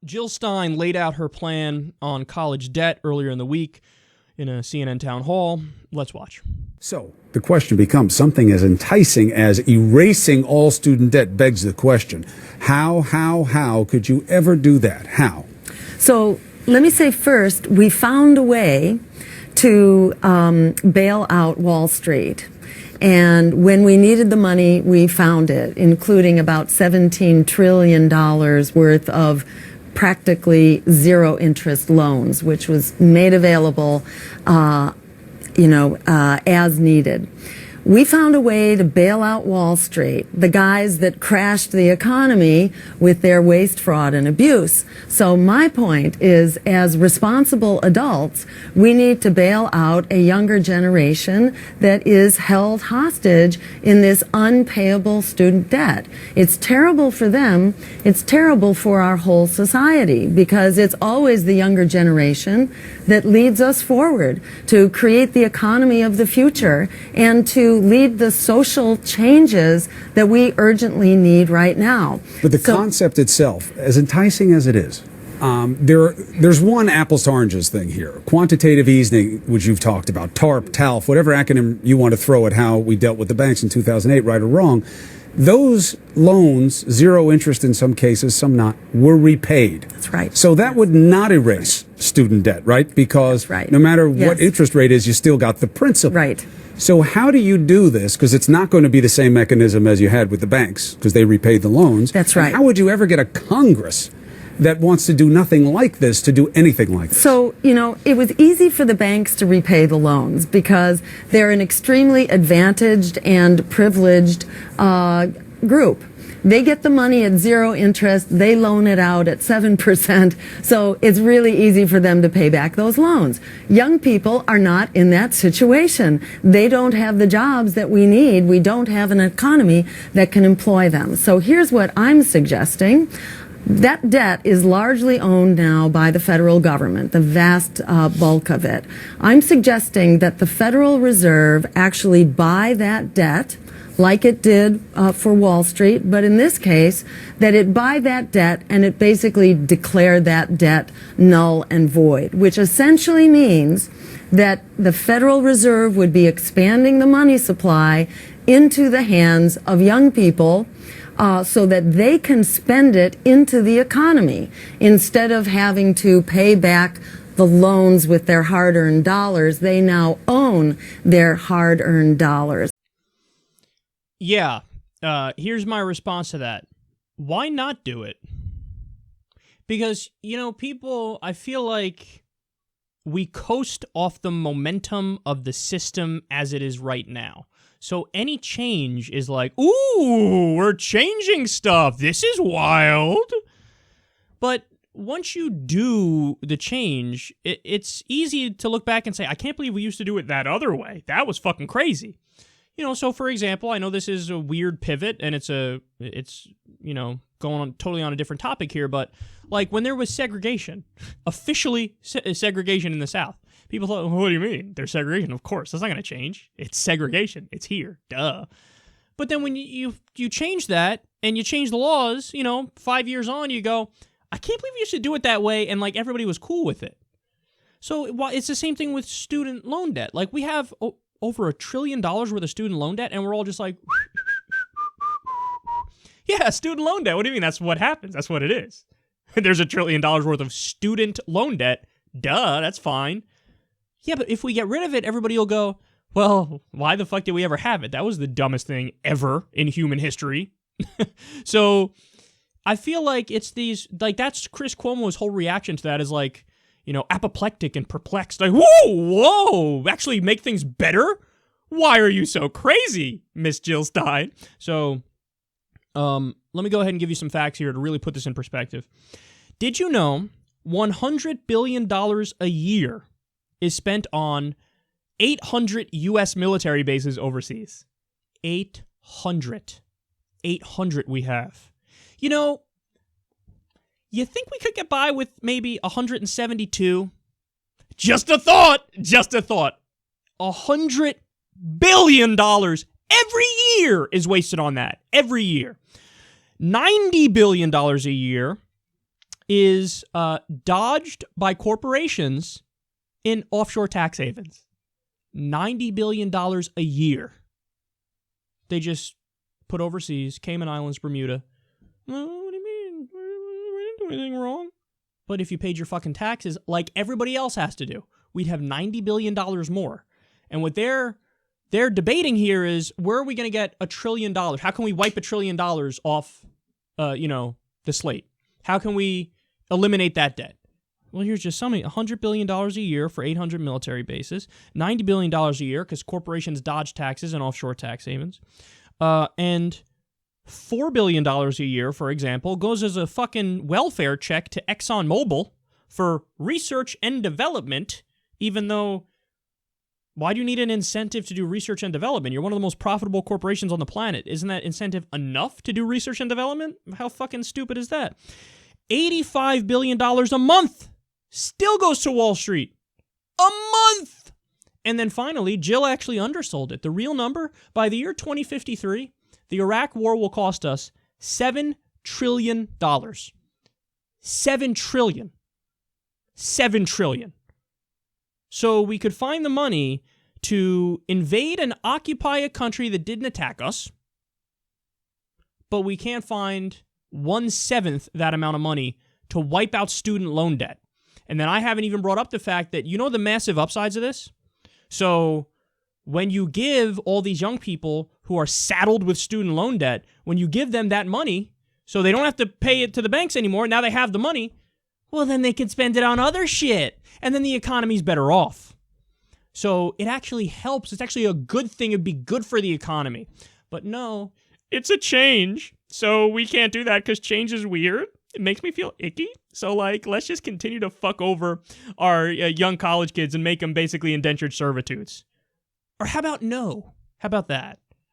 Jill Stein laid out her plan on college debt earlier in the week in a CNN town hall. Let's watch. So the question becomes, something as enticing as erasing all student debt begs the question, how could you ever do that? How? So let me say first, we found a way to bail out Wall Street. And when we needed the money, we found it, including about $17 trillion worth of practically zero interest loans, which was made available, as needed. We found a way to bail out Wall Street, the guys that crashed the economy with their waste, fraud, and abuse. So my point is, as responsible adults, we need to bail out a younger generation that is held hostage in this unpayable student debt. It's terrible for them. It's terrible for our whole society, because it's always the younger generation that leads us forward to create the economy of the future and to lead the social changes that we urgently need right now. But the concept itself, as enticing as it is, there's one apples to oranges thing here. Quantitative easing, which you've talked about, TARP, TALF, whatever acronym you want to throw at how we dealt with the banks in 2008, right or wrong, those loans, zero interest in some cases, some not, were repaid. That's right. So that would not erase student debt, right? Because no matter what interest rate is, you still got the principal. Right. So how do you do this? Because it's not going to be the same mechanism as you had with the banks, because they repaid the loans. That's right. And how would you ever get a Congress that wants to do nothing like this to do anything like this? So, it was easy for the banks to repay the loans because they're an extremely advantaged and privileged group. They get the money at zero interest. They loan it out at 7%. So it's really easy for them to pay back those loans. Young people are not in that situation. They don't have the jobs that we need. We don't have an economy that can employ them. So here's what I'm suggesting. That debt is largely owned now by the federal government, the vast bulk of it. I'm suggesting that the Federal Reserve actually buy that debt like it did for Wall Street, but in this case, that it buy that debt and it basically declare that debt null and void, which essentially means that the Federal Reserve would be expanding the money supply into the hands of young people so that they can spend it into the economy instead of having to pay back the loans with their hard-earned dollars. They now own their hard-earned dollars. Yeah, here's my response to that. Why not do it? Because, people, I feel like we coast off the momentum of the system as it is right now. So any change is like, ooh, we're changing stuff. This is wild. But once you do the change, it's easy to look back and say, I can't believe we used to do it that other way. That was fucking crazy. So for example, I know this is a weird pivot and it's going on totally on a different topic here, but like when there was segregation, officially segregation in the South, people thought, what do you mean? There's segregation. Of course, that's not going to change. It's segregation. It's here. Duh. But then when you change that and you change the laws, 5 years on, you go, I can't believe you should do it that way. And like everybody was cool with it. So it's the same thing with student loan debt. Like we have over $1 trillion worth of student loan debt, and we're all just like, yeah, student loan debt. What do you mean? That's what happens. That's what it is. There's $1 trillion worth of student loan debt. Duh, that's fine. Yeah, but if we get rid of it, everybody will go, well, why the fuck did we ever have it? That was the dumbest thing ever in human history. So I feel like it's these, like that's Chris Cuomo's whole reaction to that is like, apoplectic and perplexed. Like, whoa, actually make things better? Why are you so crazy, Miss Jill Stein? So, let me go ahead and give you some facts here to really put this in perspective. Did you know $100 billion a year is spent on 800 U.S. military bases overseas? 800. 800 we have. You think we could get by with maybe 172? Just a thought. $100 billion every year is wasted on that. Every year. $90 billion a year is dodged by corporations in offshore tax havens. $90 billion a year. They just put overseas, Cayman Islands, Bermuda. Well, what do you mean? We didn't do anything wrong. But if you paid your fucking taxes like everybody else has to do, we'd have $90 billion more. And what they're debating here is, where are we going to get $1 trillion? How can we wipe $1 trillion off, the slate? How can we eliminate that debt? Well, here's just summing. $100 billion a year for 800 military bases, $90 billion a year because corporations dodge taxes and offshore tax havens, and $4 billion a year, for example, goes as a fucking welfare check to ExxonMobil for research and development, even though, why do you need an incentive to do research and development? You're one of the most profitable corporations on the planet. Isn't that incentive enough to do research and development? How fucking stupid is that? $85 billion a month still goes to Wall Street. A month! And then finally, Jill actually undersold it. The real number, by the year 2053, the Iraq war will cost us $7 trillion. $7 trillion. $7 trillion. So we could find the money to invade and occupy a country that didn't attack us, but we can't find 1/7 that amount of money to wipe out student loan debt. And then I haven't even brought up the fact that, the massive upsides of this? So when you give all these young people who are saddled with student loan debt, when you give them that money so they don't have to pay it to the banks anymore, now they have the money, well, then they can spend it on other shit, and then the economy's better off. So it actually helps. It's actually a good thing. It'd be good for the economy. But no, it's a change. So we can't do that because change is weird. It makes me feel icky. So, let's just continue to fuck over our young college kids and make them basically indentured servitudes. Or how about no? How about that?